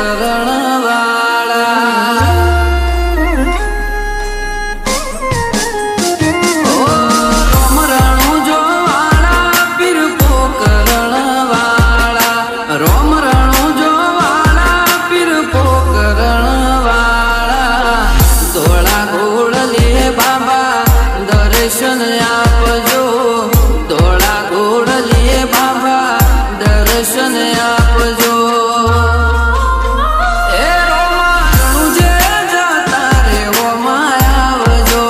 પોકરણ વાળા રોમ રણુ જો વાળા પીર પોકરણ વાળા રોમ રણુ જો વાળા પીર પોકરણ વાળા ધોળા ઘોડ લે બાબા દર્શન આપજો ધોળા ઘોડ લે બાબા દર્શન આપજો એ રોમાણું જે જતા રે ઓમાં આવજો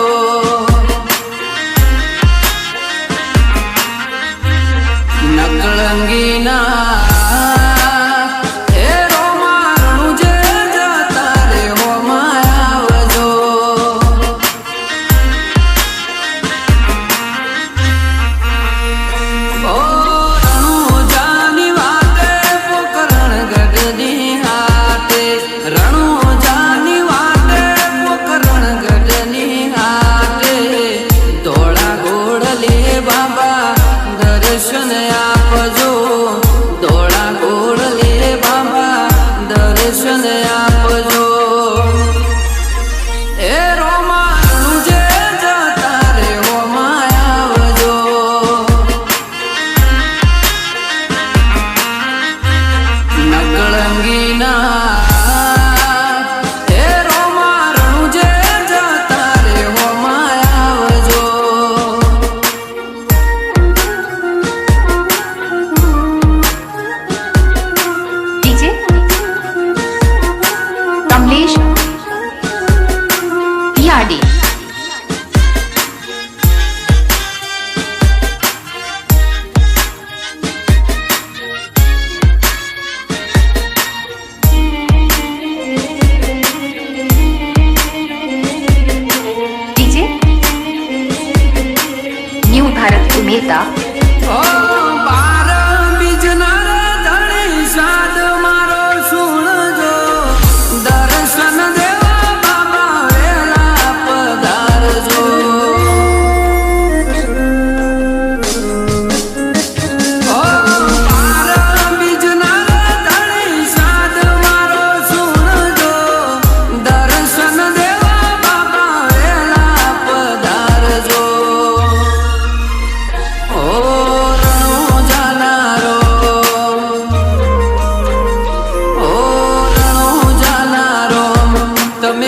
નકળંગીના એ રોમાણું જે જતા રે ઓમાં આવજો દર્શન આપજો ધોળા ઘોડ લે બાબા દર્શન આપજો એ રોમાણું જે જતા રે ઓમાં આવજો નકળંગીના એ રોમાણું જે જતા રે ઓમાં આવજો Kamlesh PRD DJ new Bharat उमेरता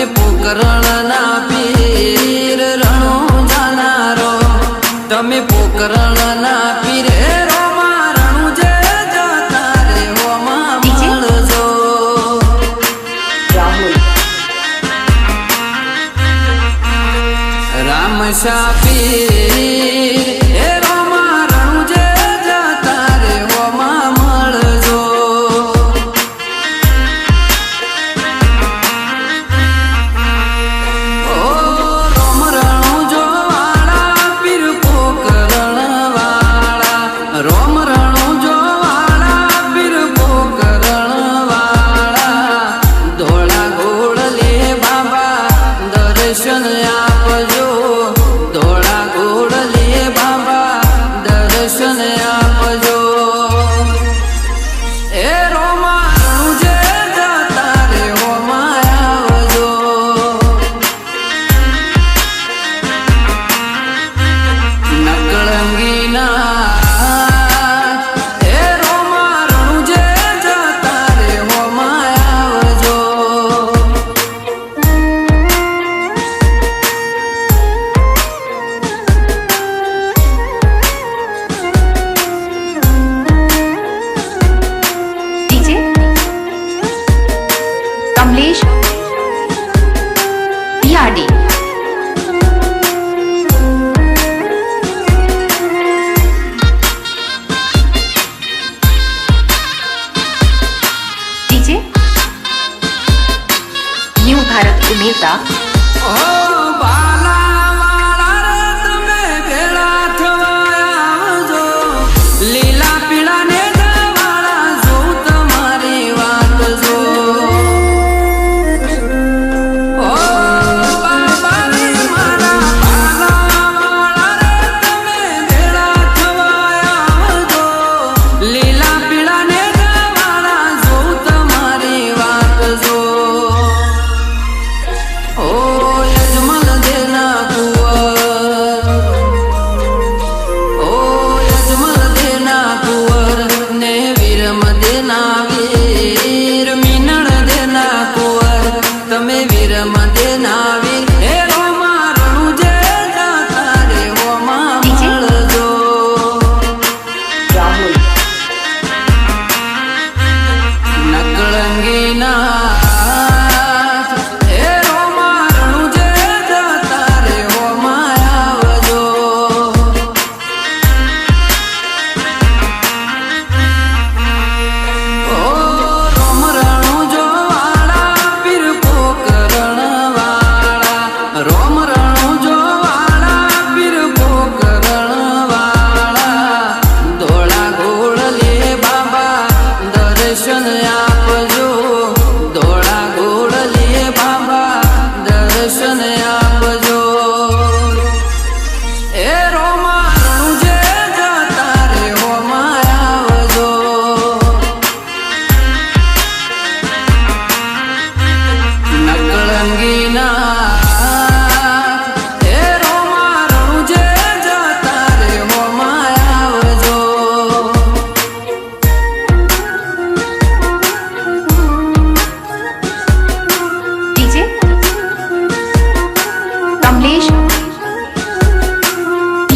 પોકરણના પીર રણુ જાનારો તમે પોકરણના પીર રોમા રણુ જે જતા રે ઓમાં મળજો રામ શા પીર એ રોમા રણુ જે જતા રે ઓમાં મળજો રોમ રણુ જો વાળા પીર પોકરણ વાળા ધોળા ઘોડ લે બાબા દર્શન આપજો ધોળા ઘોડ લે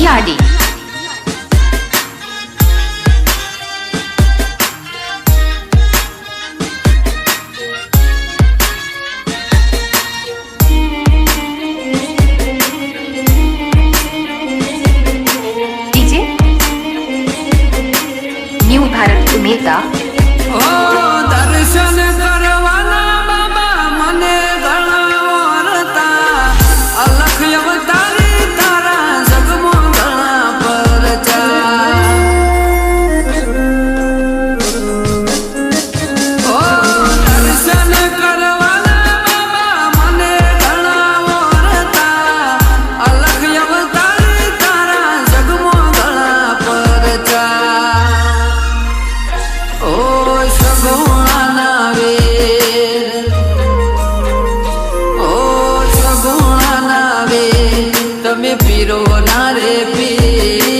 ભિલાડી. ડીજે ન્યૂ ભારત ઉમેરતા. ઓ દર્શન કરવાના બાબા મને ઘણા વરતા અલખ અવતારી તારા જગમો ઘણા પરચા. ઓ દર્શન કરવાના બાબા મને ઘણા વરતા અલખ અવતારી તારા જગમો ઘણા પરચા. ઓ સગુણાના વેર, ઓ સગુણાના વેર, તમે પીરો ના રે પીર.